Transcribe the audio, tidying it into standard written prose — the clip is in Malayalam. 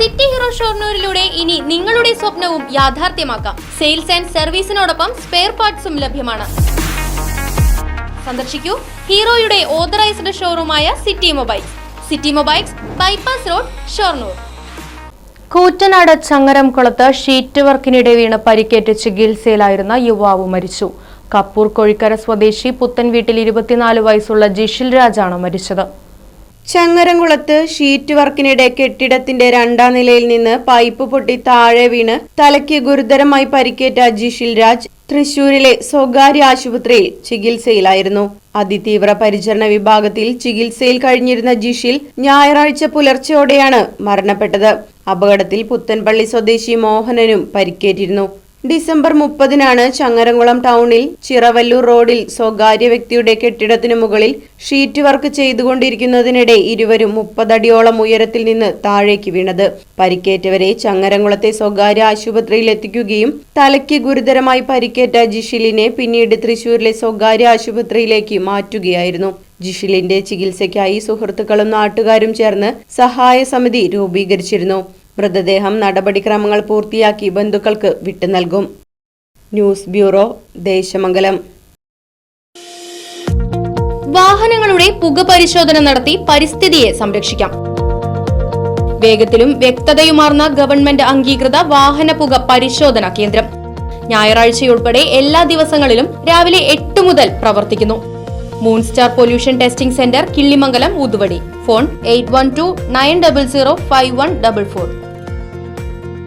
സിറ്റി ഹീറോ ഷൊർണൂരിലൂടെ ഇനി നിങ്ങളുടെ സ്വപ്നവും യാഥാർത്ഥ്യമാക്കാം. സെയിൽസ് ആൻഡ് സർവീസിനോടൊപ്പം സ്പെയർ പാർട്സും ലഭ്യമാണ്. സന്ദർശിക്കൂ ഹീറോയുടെ ഓതറൈസ്ഡ് ഷോറൂമായ City Mobiles. City Mobiles, bypass road, Shoranur. Koottanad ചങ്ങരംകുളത്ത് ഷീറ്റ് വർക്കിനിടെ വീണ് പരിക്കേറ്റ് ചികിത്സയിലായിരുന്ന യുവാവ് മരിച്ചു. കപ്പൂർ കൊഴിക്കര സ്വദേശി പുത്തൻ വീട്ടിൽ 24 വയസ്സുള്ള ജിഷിൽ രാജാണ് മരിച്ചത്. ചങ്ങരംകുളത്ത് ഷീറ്റ് വർക്കിനിടെ കെട്ടിടത്തിന്റെ 2ാം നിലയിൽ നിന്ന് പൈപ്പ് പൊട്ടി താഴെ വീണ് തലയ്ക്ക് ഗുരുതരമായി പരിക്കേറ്റ ജിഷിൽ രാജ് തൃശൂരിലെ സ്വകാര്യ ആശുപത്രിയിൽ ചികിത്സയിലായിരുന്നു. അതിതീവ്ര പരിചരണ വിഭാഗത്തിൽ ചികിത്സയിൽ കഴിഞ്ഞിരുന്ന ജിഷിൽ ഞായറാഴ്ച പുലർച്ചെയോടെയാണ് മരണപ്പെട്ടത്. അപകടത്തിൽ പുത്തൻപള്ളി സ്വദേശി മോഹനനും പരിക്കേറ്റിരുന്നു. ഡിസംബർ 30-നാണ് ചങ്ങരംകുളം ടൗണിൽ ചിറവല്ലൂർ റോഡിൽ സ്വകാര്യ വ്യക്തിയുടെ കെട്ടിടത്തിനു മുകളിൽ ഷീറ്റ് വർക്ക് ചെയ്തുകൊണ്ടിരിക്കുന്നതിനിടെ ഇരുവരും 30 അടിയോളം ഉയരത്തിൽ നിന്ന് താഴേക്ക് വീണത്. പരിക്കേറ്റവരെ ചങ്ങരംകുളത്തെ സ്വകാര്യ ആശുപത്രിയിൽ എത്തിക്കുകയും തലയ്ക്ക് ഗുരുതരമായി പരിക്കേറ്റ ജിഷിലിനെ പിന്നീട് തൃശൂരിലെ സ്വകാര്യ ആശുപത്രിയിലേക്ക് മാറ്റുകയായിരുന്നു. ജിഷിലിന്റെ ചികിത്സയ്ക്കായി സുഹൃത്തുക്കളും നാട്ടുകാരും ചേർന്ന് സഹായ സമിതി രൂപീകരിച്ചിരുന്നു. മൃതദേഹം നടപടിക്രമങ്ങൾ പൂർത്തിയാക്കി ബന്ധുക്കൾക്ക് വിട്ടു നൽകും. News bureau, Desamangalam. വാഹനങ്ങളുടെ പുക പരിശോധന നടത്തി പരിസ്ഥിതിയെ സംരക്ഷിക്കാം. വേഗത്തിലും വ്യക്തതയുമാർന്ന ഗവൺമെന്റ് അംഗീകൃത വാഹന പുക പരിശോധന കേന്ദ്രം ഞായറാഴ്ചയുൾപ്പെടെ എല്ലാ ദിവസങ്ങളിലും രാവിലെ 8 മുതൽ പ്രവർത്തിക്കുന്നു. Moonstar pollution testing centre, Killimangalam, Oothuvadi. Phone 8129005144.